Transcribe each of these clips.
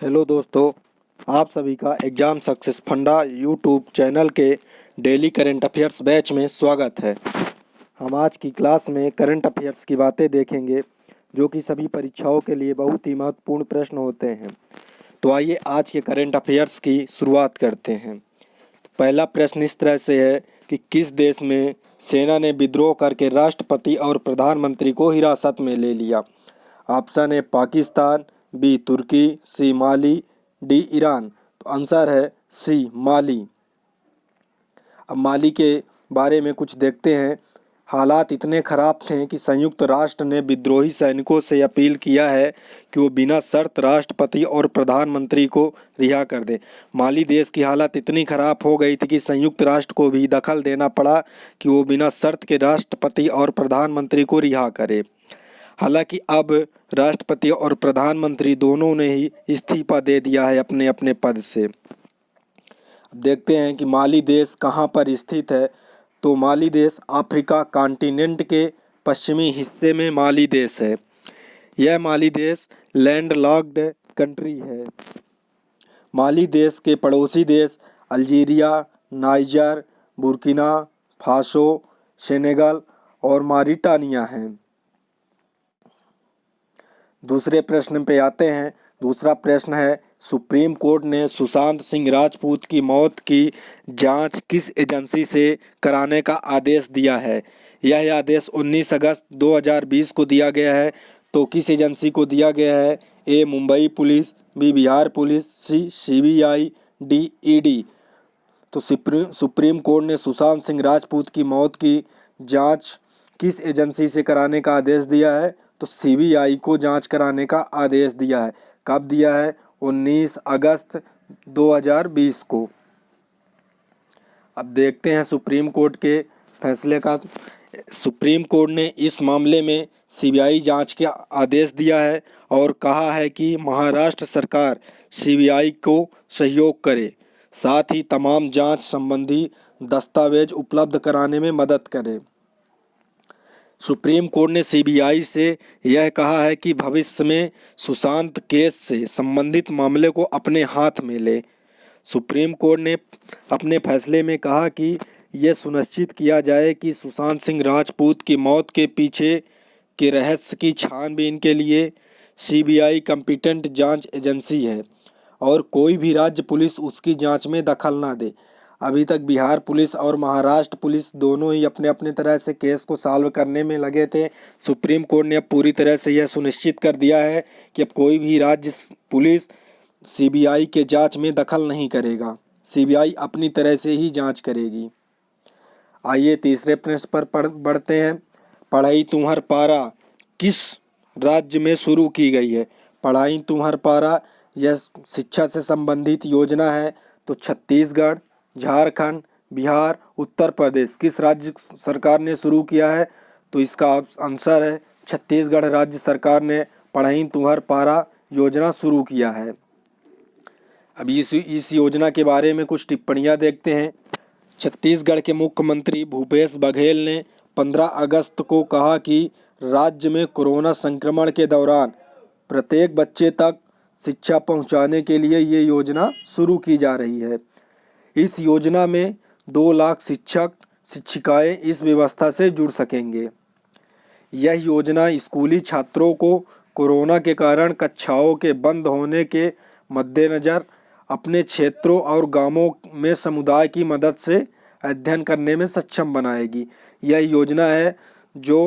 Hello दोस्तों, आप सभी का एग्ज़ाम सक्सेस फंडा यूट्यूब चैनल के डेली करंट अफेयर्स बैच में स्वागत है। हम आज की क्लास में करंट अफेयर्स की बातें देखेंगे जो कि सभी परीक्षाओं के लिए बहुत ही महत्वपूर्ण प्रश्न होते हैं। तो आइए आज के करंट अफेयर्स की शुरुआत करते हैं। पहला प्रश्न इस तरह से है कि किस देश में सेना ने विद्रोह करके राष्ट्रपति और प्रधानमंत्री को हिरासत में ले लिया। ऑप्शन है पाकिस्तान, बी तुर्की, सी माली, डी ईरान। तो आंसर है सी माली। अब माली के बारे में कुछ देखते हैं। हालात इतने ख़राब थे कि संयुक्त राष्ट्र ने विद्रोही सैनिकों से अपील किया है कि वो बिना शर्त राष्ट्रपति और प्रधानमंत्री को रिहा कर दें। माली देश की हालत इतनी ख़राब हो गई थी कि संयुक्त राष्ट्र को भी दखल देना पड़ा कि वो बिना शर्त के राष्ट्रपति और प्रधानमंत्री को रिहा करे। हालांकि अब राष्ट्रपति और प्रधानमंत्री दोनों ने ही इस्तीफा दे दिया है अपने अपने पद से। अब देखते हैं कि माली देश कहाँ पर स्थित है। तो माली देश अफ्रीका कॉन्टिनेंट के पश्चिमी हिस्से में माली देश है। यह माली देश लैंडलॉक्ड कंट्री है। माली देश के पड़ोसी देश Algeria, niger, Burkina Faso, Senegal और मॉरिटानिया हैं। दूसरे प्रश्न पे आते हैं। दूसरा प्रश्न है, सुप्रीम कोर्ट ने सुशांत सिंह राजपूत की मौत की जांच किस एजेंसी से कराने का आदेश दिया है। यह आदेश 19 अगस्त 2020 को दिया गया है। तो किस एजेंसी को दिया गया है? A Mumbai police, B Bihar police, C CBI, D ED. तो सुप्रीम कोर्ट ने सुशांत सिंह राजपूत की मौत की जांच किस एजेंसी से कराने का आदेश दिया है? तो सीबीआई को जांच कराने का आदेश दिया है। कब दिया है? 19 अगस्त 2020 को। अब देखते हैं सुप्रीम कोर्ट के फैसले का। सुप्रीम कोर्ट ने इस मामले में सीबीआई जांच का आदेश दिया है और कहा है कि महाराष्ट्र सरकार सीबीआई को सहयोग करे, साथ ही तमाम जांच संबंधी दस्तावेज उपलब्ध कराने में मदद करे। सुप्रीम कोर्ट ने सीबीआई से यह कहा है कि भविष्य में सुशांत केस से संबंधित मामले को अपने हाथ में ले। सुप्रीम कोर्ट ने अपने फैसले में कहा कि यह सुनिश्चित किया जाए कि सुशांत सिंह राजपूत की मौत के पीछे के रहस्य की छानबीन के लिए सीबीआई कॉम्पिटेंट जांच एजेंसी है और कोई भी राज्य पुलिस उसकी जांच में दखल ना दे। अभी तक बिहार पुलिस और महाराष्ट्र पुलिस दोनों ही अपने अपने तरह से केस को सॉल्व करने में लगे थे। सुप्रीम कोर्ट ने अब पूरी तरह से यह सुनिश्चित कर दिया है कि अब कोई भी राज्य पुलिस सीबीआई के जांच में दखल नहीं करेगा। सीबीआई अपनी तरह से ही जांच करेगी। आइए तीसरे प्रश्न पर बढ़ते हैं। पढ़ाई तुम्हार पारा किस राज्य में शुरू की गई है? पढ़ाई तुम्हार पारा यह शिक्षा से संबंधित योजना है। तो छत्तीसगढ़, झारखंड, बिहार, उत्तर प्रदेश किस राज्य सरकार ने शुरू किया है? तो इसका आंसर है छत्तीसगढ़ राज्य सरकार ने पढ़ाई तुम्हार पारा योजना शुरू किया है। अब इस योजना के बारे में कुछ टिप्पणियां देखते हैं। छत्तीसगढ़ के मुख्यमंत्री भूपेश बघेल ने 15 अगस्त को कहा कि राज्य में कोरोना संक्रमण के दौरान प्रत्येक बच्चे तक शिक्षा पहुंचाने के लिए ये योजना शुरू की जा रही है। इस योजना में 2 लाख शिक्षक शिक्षिकाएं इस व्यवस्था से जुड़ सकेंगे। यह योजना स्कूली छात्रों को कोरोना के कारण कक्षाओं के बंद होने के मद्देनज़र अपने क्षेत्रों और गांवों में समुदाय की मदद से अध्ययन करने में सक्षम बनाएगी। यह योजना है जो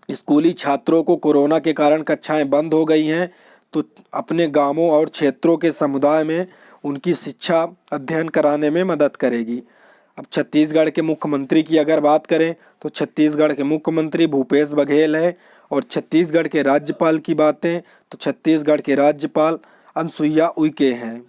स्कूली छात्रों को कोरोना के कारण कक्षाएं बंद हो गई हैं तो अपने गांवों और क्षेत्रों के समुदाय में उनकी शिक्षा अध्ययन कराने में मदद करेगी। अब छत्तीसगढ़ के मुख्यमंत्री की अगर बात करें तो छत्तीसगढ़ के मुख्यमंत्री भूपेश बघेल है और छत्तीसगढ़ के राज्यपाल की बातें तो छत्तीसगढ़ के राज्यपाल अनुसुईया उइके हैं।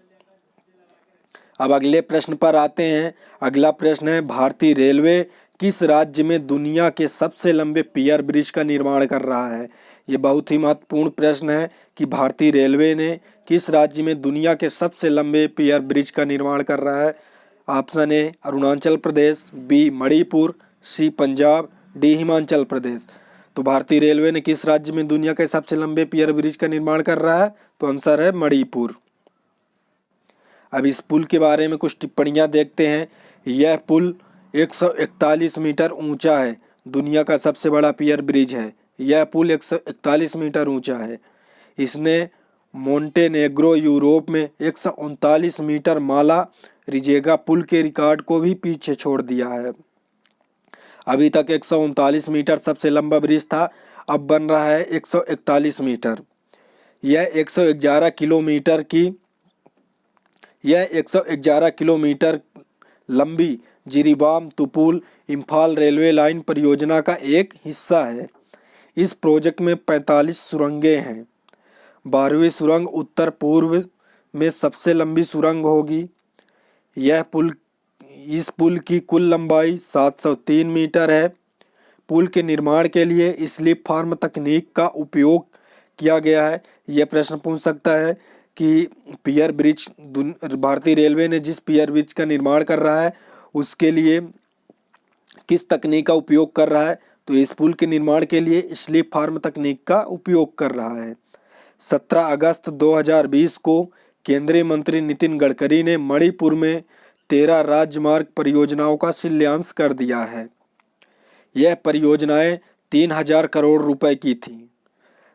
अब अगले प्रश्न पर आते हैं। अगला प्रश्न है, भारतीय रेलवे किस राज्य में दुनिया के सबसे लंबे पियर ब्रिज का निर्माण कर रहा है? ये बहुत ही महत्वपूर्ण प्रश्न है कि भारतीय रेलवे ने किस राज्य में दुनिया के सबसे लंबे पियर ब्रिज का निर्माण कर रहा है? Option A Arunachal Pradesh, B Manipur, C Punjab, D Himachal Pradesh. तो भारतीय रेलवे ने किस राज्य में दुनिया के सबसे लंबे पियर ब्रिज का निर्माण कर रहा है? तो आंसर है मणिपुर। अब इस पुल के बारे में कुछ टिप्पणियां देखते हैं। यह पुल 141 मीटर ऊंचा है, दुनिया का सबसे बड़ा पियर ब्रिज है। यह पुल 141 मीटर ऊंचा है। इसने मोंटेनेग्रो यूरोप में 139 मीटर माला रिजेगा पुल के रिकॉर्ड को भी पीछे छोड़ दिया है। अभी तक 139 मीटर सबसे लंबा ब्रिज था, अब बन रहा है 141 मीटर। यह 111 किलोमीटर लंबी जिरीबाम तुपुल इम्फाल रेलवे लाइन परियोजना का एक हिस्सा है। इस प्रोजेक्ट में 45 सुरंगें हैं। 12वीं सुरंग उत्तर पूर्व में सबसे लंबी सुरंग होगी। इस पुल की कुल लंबाई 703 मीटर है। पुल के निर्माण के लिए स्लिप फार्म तकनीक का उपयोग किया गया है। यह प्रश्न पूछ सकता है कि पियर ब्रिज, भारतीय रेलवे ने जिस पियर ब्रिज का निर्माण कर रहा है उसके लिए किस तकनीक का उपयोग कर रहा है? तो इस पुल के निर्माण के लिए स्लिप फार्म तकनीक का उपयोग कर रहा है। 17 अगस्त 2020 को केंद्रीय मंत्री नितिन गडकरी ने मणिपुर में 13 राजमार्ग परियोजनाओं का शिलान्यास कर दिया है। यह परियोजनाएं 3000 करोड़ रुपए की थी।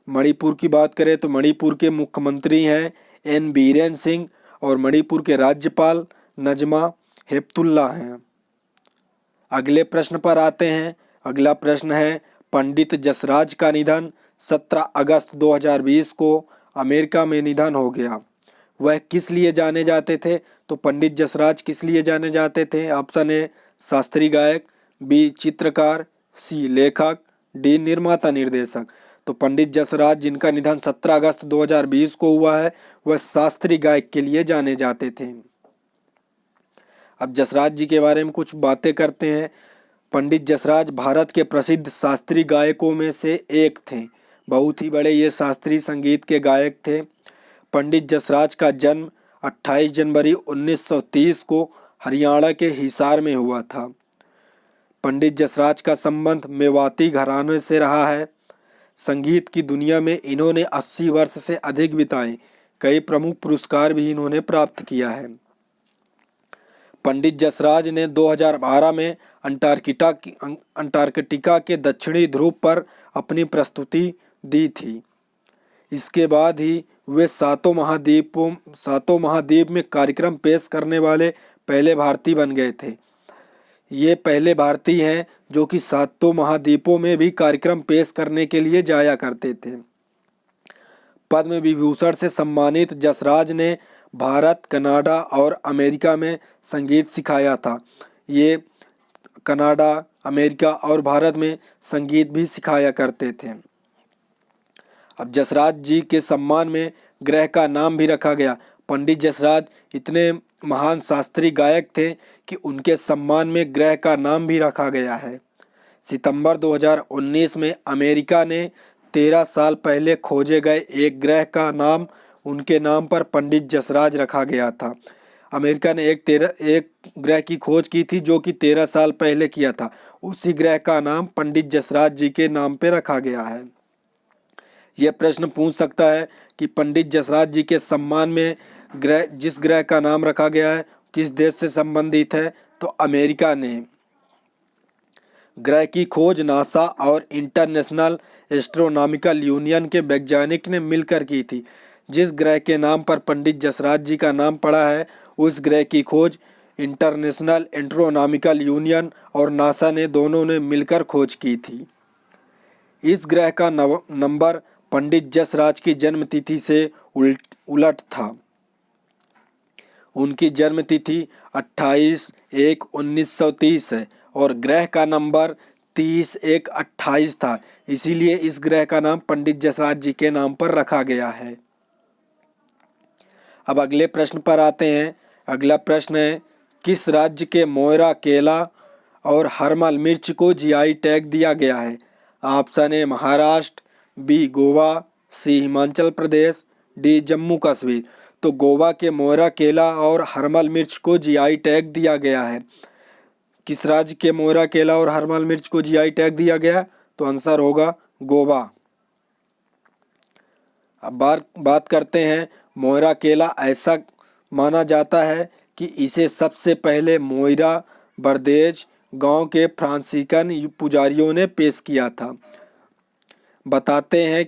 मणिपुर की बात करें तो मणिपुर के मुख्यमंत्री हैं एन बीरेन सिंह और मणिपुर के राज्यपाल नजमा हेपतुल्ला हैं। अगले प्रश्न पर आते हैं। अगला प्रश्न है, पंडित जसराज का निधन 17 अगस्त 2020 को अमेरिका में निधन हो गया। वह किस लिए जाने जाते थे? तो पंडित जसराज किस लिए जाने जाते थे? ऑप्शन ए शास्त्रीय गायक, बी चित्रकार, सी लेखक, डी निर्माता निर्देशक। तो पंडित जसराज जिनका निधन 17 अगस्त 2020 को हुआ है वह शास्त्रीय गायक के लिए जाने जाते थे। अब जसराज जी के बारे में कुछ बातें करते हैं। पंडित जसराज भारत के प्रसिद्ध शास्त्रीय गायकों में से एक थे। बहुत ही बड़े ये शास्त्रीय संगीत के गायक थे। पंडित जसराज का जन्म 28 जनवरी 1930 को हरियाणा के हिसार में हुआ था। पंडित जसराज का संबंध मेवाती घराने से रहा है। संगीत की दुनिया में इन्होंने 80 वर्ष से अधिक बिताए। कई प्रमुख पुरस्कार भी इन्होंने प्राप्त किया है। पंडित जसराज ने 2012 में अंटार्कटिका के दक्षिणी ध्रुव पर अपनी प्रस्तुति दी थी। इसके बाद ही वे सातों महाद्वीप में कार्यक्रम पेश करने वाले पहले भारतीय बन गए थे। ये पहले भारतीय हैं जो कि सातों महाद्वीपों में भी कार्यक्रम पेश करने के लिए जाया करते थे। पद्म विभूषण से सम्मानित जसराज ने भारत, कनाडा और अमेरिका में संगीत सिखाया था। ये कनाडा, अमेरिका और भारत में संगीत भी सिखाया करते थे। अब जसराज जी के सम्मान में ग्रह का नाम भी रखा गया। पंडित जसराज इतने महान शास्त्रीय गायक थे कि उनके सम्मान में ग्रह का नाम भी रखा गया है। सितंबर 2019 में अमेरिका ने 13 साल पहले खोजे गए एक ग्रह का नाम उनके नाम पर पंडित जसराज रखा गया था। अमेरिका ने एक ग्रह की खोज की थी जो कि 13 साल पहले किया था। उसी ग्रह का नाम पंडित जसराज जी के नाम पे रखा गया है। यह प्रश्न पूछ सकता है कि पंडित जसराज जी के सम्मान में जिस ग्रह का नाम रखा गया है किस देश से संबंधित है? तो अमेरिका ने। ग्रह की खोज नासा और इंटरनेशनल एस्ट्रोनॉमिकल यूनियन के वैज्ञानिक ने मिलकर की थी। जिस ग्रह के नाम पर पंडित जसराज जी का नाम पड़ा है उस ग्रह की खोज इंटरनेशनल एस्ट्रोनॉमिकल यूनियन और नासा ने दोनों ने मिलकर खोज की थी। इस ग्रह का नंबर पंडित जसराज की जन्म तिथि से उलट था। उनकी जन्म तिथि 28/1/1930 है और ग्रह का नंबर 30/1/28 था। इसीलिए इस ग्रह का नाम पंडित जसराज जी के नाम पर रखा गया है। अब अगले प्रश्न पर आते हैं। अगला प्रश्न है, किस राज्य के मोयरा केला और हरमल मिर्च को जीआई टैग दिया गया है? Option A Maharashtra, B Goa, C Himachal Pradesh, D Jammu Kashmir. तो गोवा के मोयरा केला और हरमल मिर्च को जीआई टैग दिया गया है। किस राज्य के मोयरा केला और हरमल मिर्च को जीआई टैग दिया गया? तो आंसर होगा गोवा। अब बात करते हैं मोइरा केला। ऐसा माना जाता है कि इसे सबसे पहले मोइरा बरदेज गांव के फ्रांसीकन पुजारियों ने पेश किया था। बताते हैं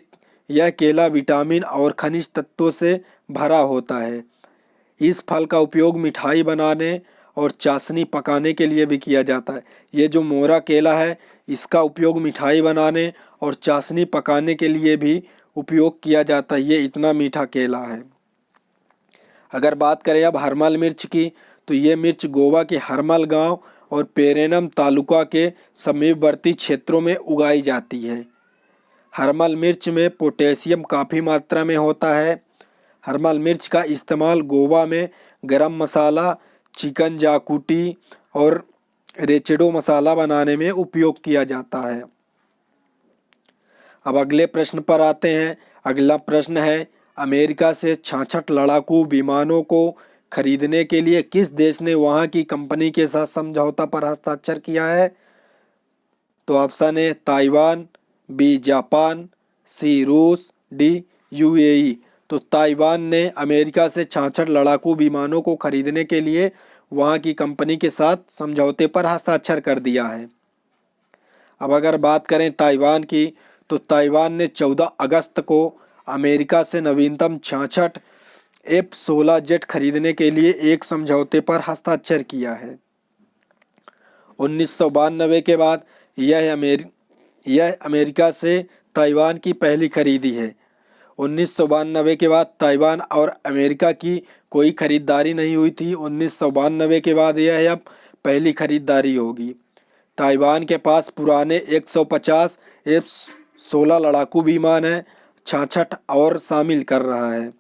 यह केला विटामिन और खनिज तत्वों से भरा होता है। इस फल का उपयोग मिठाई बनाने और चाशनी पकाने के लिए भी किया जाता है। ये जो मोरा केला है इसका उपयोग मिठाई बनाने और चाशनी पकाने के लिए भी उपयोग किया जाता है। ये इतना मीठा केला है। अगर बात करें अब हरमल मिर्च की, तो ये मिर्च गोवा के हरमल गांव और पेरेनम तालुका के समीपवर्ती क्षेत्रों में उगाई जाती है। हरमल मिर्च में पोटेशियम काफ़ी मात्रा में होता है। हरमल मिर्च का इस्तेमाल गोवा में गरम मसाला, चिकन जाकुटी और रेचेडो मसाला बनाने में उपयोग किया जाता है। अब अगले प्रश्न पर आते हैं। अगला प्रश्न है, अमेरिका से 66 लड़ाकू विमानों को खरीदने के लिए किस देश ने वहां की कंपनी के साथ समझौता पर हस्ताक्षर किया है? तो ऑप्शन है ताइवान, बी जापान, सी रूस, डी यूएई। तो ताइवान ने अमेरिका से 66 लड़ाकू विमानों को खरीदने के लिए वहां की कंपनी के साथ समझौते पर हस्ताक्षर कर दिया है। अब अगर बात करें ताइवान की, तो ताइवान ने 14 अगस्त को अमेरिका से नवीनतम 66 F-16 जेट खरीदने के लिए एक समझौते पर हस्ताक्षर किया है। 1992 के बाद यह अमेरिका से ताइवान की पहली खरीदी है। 1992 के बाद ताइवान और अमेरिका की कोई खरीदारी नहीं हुई थी। 1992 के बाद यह अब पहली खरीदारी होगी। ताइवान के पास पुराने 150 F-16 लड़ाकू विमान हैं, 66 और शामिल कर रहा है।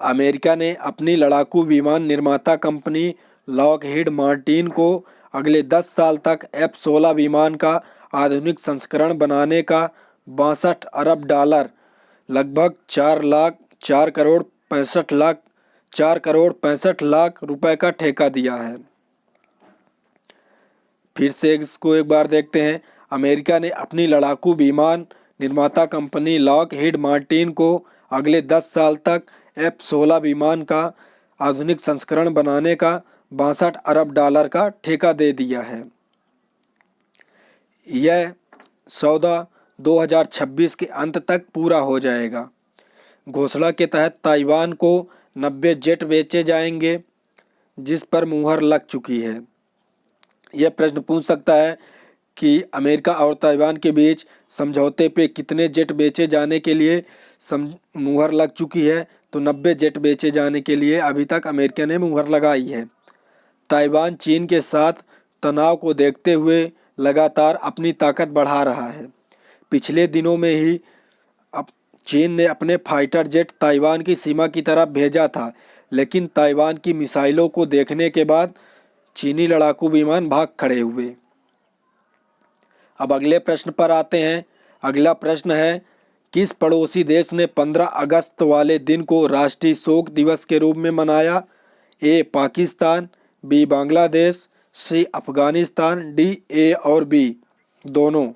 अमेरिका ने अपनी लड़ाकू विमान निर्माता कंपनी लॉकहीड मार्टिन को अगले 10 साल तक F-16 विमान का आधुनिक संस्करण बनाने का $62 अरब लगभग 4 करोड़ 65 लाख रुपए का ठेका दिया है। फिर से इसको एक बार देखते हैं। अमेरिका ने अपनी लड़ाकू विमान निर्माता कंपनी लॉकहीड मार्टिन को अगले 10 साल तक F-16 विमान का आधुनिक संस्करण बनाने का $62 अरब का ठेका दे दिया है। यह सौदा 2026 के अंत तक पूरा हो जाएगा। घोषणा के तहत ताइवान को 90 जेट बेचे जाएंगे, जिस पर मुहर लग चुकी है। यह प्रश्न पूछ सकता है कि अमेरिका और ताइवान के बीच समझौते पे कितने जेट बेचे जाने के लिए मुहर लग चुकी है। तो 90 जेट बेचे जाने के लिए अभी तक अमेरिका ने मुहर लगाई है। ताइवान चीन के साथ तनाव को देखते हुए लगातार अपनी ताकत बढ़ा रहा है। पिछले दिनों में ही चीन ने अपने फाइटर जेट ताइवान की सीमा की तरफ भेजा था, लेकिन ताइवान की मिसाइलों को देखने के बाद चीनी लड़ाकू विमान भाग खड़े हुए। अब अगले प्रश्न पर आते हैं। अगला प्रश्न है, किस पड़ोसी देश ने 15 अगस्त वाले दिन को राष्ट्रीय शोक दिवस के रूप में मनाया? A Pakistan, B Bangladesh, C Afghanistan, D A और बी दोनों।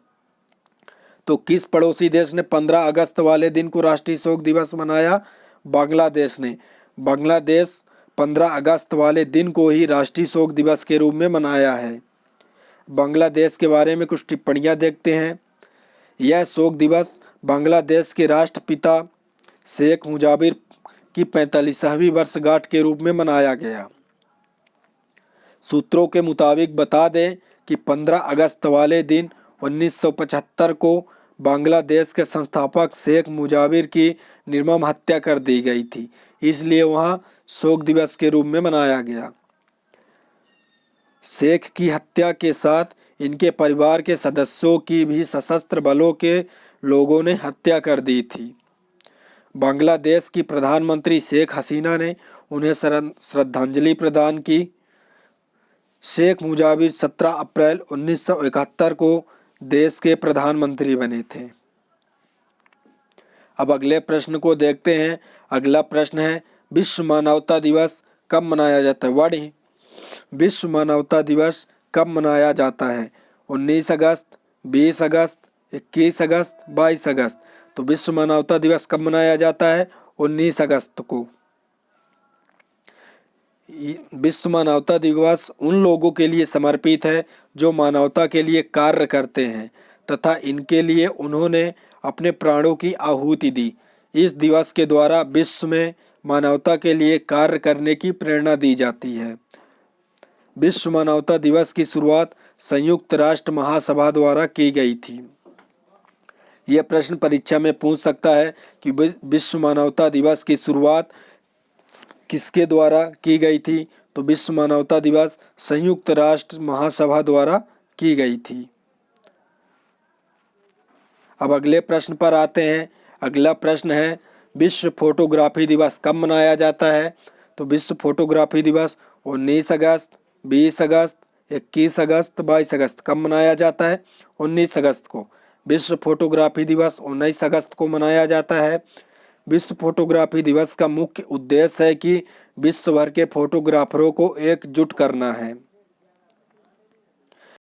तो किस पड़ोसी देश ने 15 अगस्त वाले दिन को राष्ट्रीय शोक दिवस मनाया? बांग्लादेश ने। बांग्लादेश 15 अगस्त वाले दिन को ही राष्ट्रीय शोक दिवस के रूप में मनाया है। बांग्लादेश के बारे में कुछ टिप्पणियां देखते हैं। यह शोक दिवस बांग्लादेश के राष्ट्रपिता शेख मुजाबिर की 45वीं वर्षगांठ के रूप में मनाया गया। सूत्रों के मुताबिक बता दें कि 15 अगस्त वाले दिन 1975 को बांग्लादेश के संस्थापक शेख मुजाबिर की निर्मम हत्या कर दी गई थी, इसलिए वहां शोक दिवस के रूप में मनाया गया। शेख की हत्या के साथ इनके परिवार के सदस्यों की भी सशस्त्र बलों के लोगों ने हत्या कर दी थी। बांग्लादेश की प्रधानमंत्री शेख हसीना ने उन्हें श्रद्धांजलि प्रदान की। शेख मुजाबिर 17 अप्रैल 1971 को देश के प्रधानमंत्री बने थे। अब अगले प्रश्न को देखते हैं। अगला प्रश्न है, विश्व मानवता दिवस कब मनाया जाता है? वर्ल्ड विश्व मानवता दिवस कब मनाया जाता है? 19 अगस्त, 20 अगस्त, 21 अगस्त, 22 अगस्त। तो विश्व मानवता दिवस कब मनाया जाता है? 19 अगस्त को। विश्व मानवता दिवस उन लोगों के लिए समर्पित है जो मानवता के लिए कार्य करते हैं तथा इनके लिए उन्होंने अपने प्राणों की आहुति दी। इस दिवस के द्वारा विश्व में मानवता के लिए कार्य करने की प्रेरणा दी जाती है। विश्व मानवता दिवस की शुरुआत संयुक्त राष्ट्र महासभा द्वारा की गई थी। यह प्रश्न परीक्षा में पूछ सकता है कि विश्व मानवता दिवस की शुरुआत किसके द्वारा की गई थी? तो विश्व मानवता दिवस संयुक्त राष्ट्र महासभा द्वारा की गई थी। अब अगले प्रश्न पर आते हैं। अगला प्रश्न है, विश्व फोटोग्राफी दिवस कब मनाया जाता है? तो विश्व फोटोग्राफी दिवस 19 अगस्त, 20 अगस्त, 21 अगस्त, 22 अगस्त। कब मनाया जाता है? 19 अगस्त को। विश्व फोटोग्राफी दिवस 19 अगस्त को मनाया जाता है। विश्व फोटोग्राफी दिवस का मुख्य उद्देश्य है कि विश्व भर के फोटोग्राफरों को एकजुट करना है।